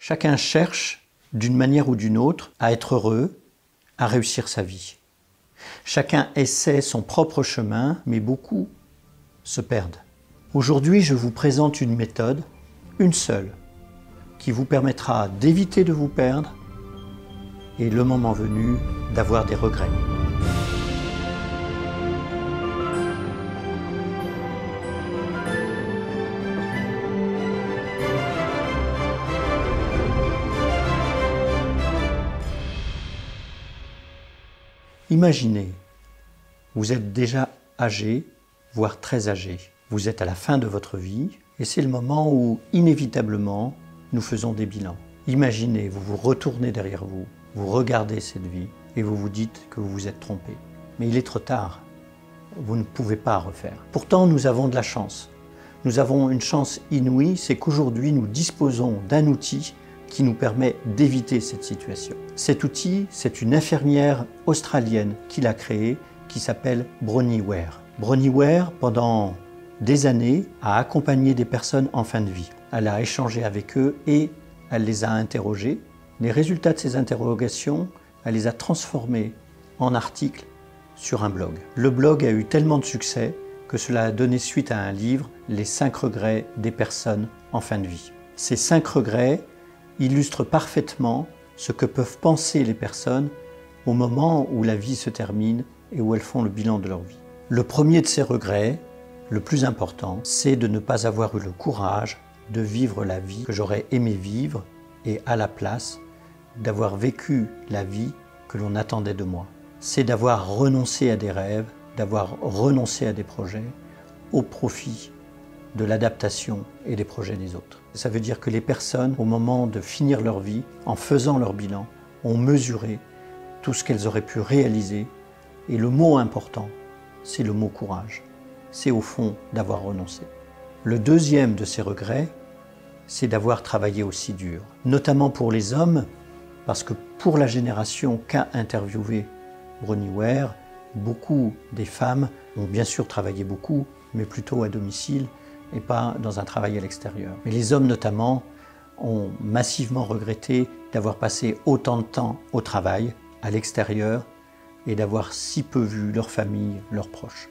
Chacun cherche, d'une manière ou d'une autre, à être heureux, à réussir sa vie. Chacun essaie son propre chemin, mais beaucoup se perdent. Aujourd'hui, je vous présente une méthode, une seule, qui vous permettra d'éviter de vous perdre et, le moment venu, d'avoir des regrets. Imaginez, vous êtes déjà âgé, voire très âgé. Vous êtes à la fin de votre vie et c'est le moment où, inévitablement, nous faisons des bilans. Imaginez, vous vous retournez derrière vous, vous regardez cette vie et vous vous dites que vous vous êtes trompé. Mais il est trop tard, vous ne pouvez pas refaire. Pourtant, nous avons de la chance. Nous avons une chance inouïe, c'est qu'aujourd'hui, nous disposons d'un outil qui nous permet d'éviter cette situation. Cet outil, c'est une infirmière australienne qui l'a créé, qui s'appelle Bronnie Ware. Bronnie Ware, pendant des années, a accompagné des personnes en fin de vie. Elle a échangé avec eux et elle les a interrogés. Les résultats de ces interrogations, elle les a transformés en articles sur un blog. Le blog a eu tellement de succès que cela a donné suite à un livre, Les 5 regrets des personnes en fin de vie. Ces 5 regrets illustre parfaitement ce que peuvent penser les personnes au moment où la vie se termine et où elles font le bilan de leur vie. Le premier de ces regrets, le plus important, c'est de ne pas avoir eu le courage de vivre la vie que j'aurais aimé vivre et à la place d'avoir vécu la vie que l'on attendait de moi. C'est d'avoir renoncé à des rêves, d'avoir renoncé à des projets au profit de l'adaptation et des projets des autres. Ça veut dire que les personnes, au moment de finir leur vie, en faisant leur bilan, ont mesuré tout ce qu'elles auraient pu réaliser. Et le mot important, c'est le mot courage. C'est au fond d'avoir renoncé. Le deuxième de ces regrets, c'est d'avoir travaillé aussi dur. Notamment pour les hommes, parce que pour la génération qu'a interviewée Bronnie Ware, beaucoup des femmes ont bien sûr travaillé beaucoup, mais plutôt à domicile, et pas dans un travail à l'extérieur. Mais les hommes notamment ont massivement regretté d'avoir passé autant de temps au travail, à l'extérieur, et d'avoir si peu vu leur famille, leurs proches.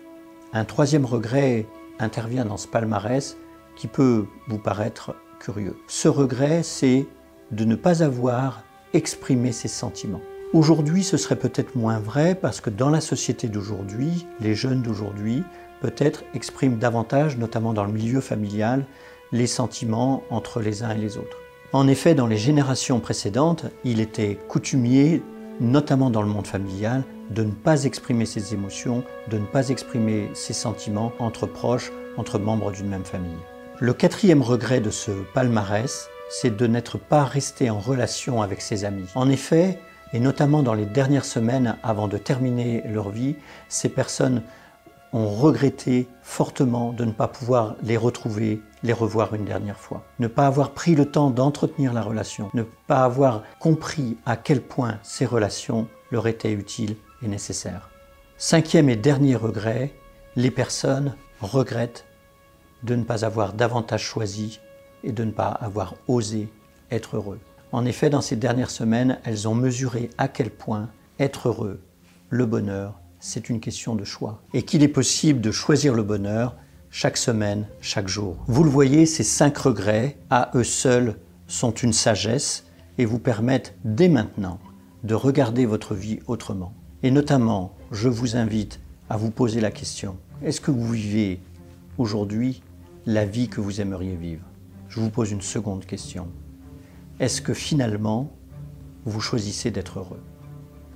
Un troisième regret intervient dans ce palmarès qui peut vous paraître curieux. Ce regret, c'est de ne pas avoir exprimé ses sentiments. Aujourd'hui, ce serait peut-être moins vrai parce que dans la société d'aujourd'hui, les jeunes d'aujourd'hui, peut-être expriment davantage, notamment dans le milieu familial, les sentiments entre les uns et les autres. En effet, dans les générations précédentes, il était coutumier, notamment dans le monde familial, de ne pas exprimer ses émotions, de ne pas exprimer ses sentiments entre proches, entre membres d'une même famille. Le quatrième regret de ce palmarès, c'est de n'être pas resté en relation avec ses amis. En effet, et notamment dans les dernières semaines avant de terminer leur vie, ces personnes ont regretté fortement de ne pas pouvoir les retrouver, les revoir une dernière fois. Ne pas avoir pris le temps d'entretenir la relation, ne pas avoir compris à quel point ces relations leur étaient utiles et nécessaires. Cinquième et dernier regret, les personnes regrettent de ne pas avoir davantage choisi et de ne pas avoir osé être heureux. En effet, dans ces dernières semaines, elles ont mesuré à quel point être heureux, le bonheur, c'est une question de choix. Et qu'il est possible de choisir le bonheur chaque semaine, chaque jour. Vous le voyez, ces 5 regrets, à eux seuls, sont une sagesse et vous permettent dès maintenant de regarder votre vie autrement. Et notamment, je vous invite à vous poser la question, est-ce que vous vivez aujourd'hui la vie que vous aimeriez vivre? Je vous pose une seconde question. Est-ce que finalement, vous choisissez d'être heureux?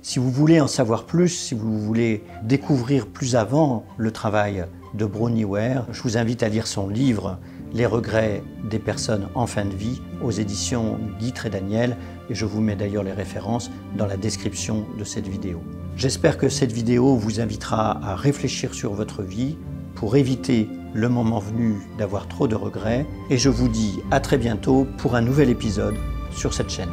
Si vous voulez en savoir plus, si vous voulez découvrir plus avant le travail de Bronnie Ware, je vous invite à lire son livre « Les regrets des personnes en fin de vie » aux éditions Guy Trédaniel, et je vous mets d'ailleurs les références dans la description de cette vidéo. J'espère que cette vidéo vous invitera à réfléchir sur votre vie pour éviter le moment venu d'avoir trop de regrets, et je vous dis à très bientôt pour un nouvel épisode sur cette chaîne.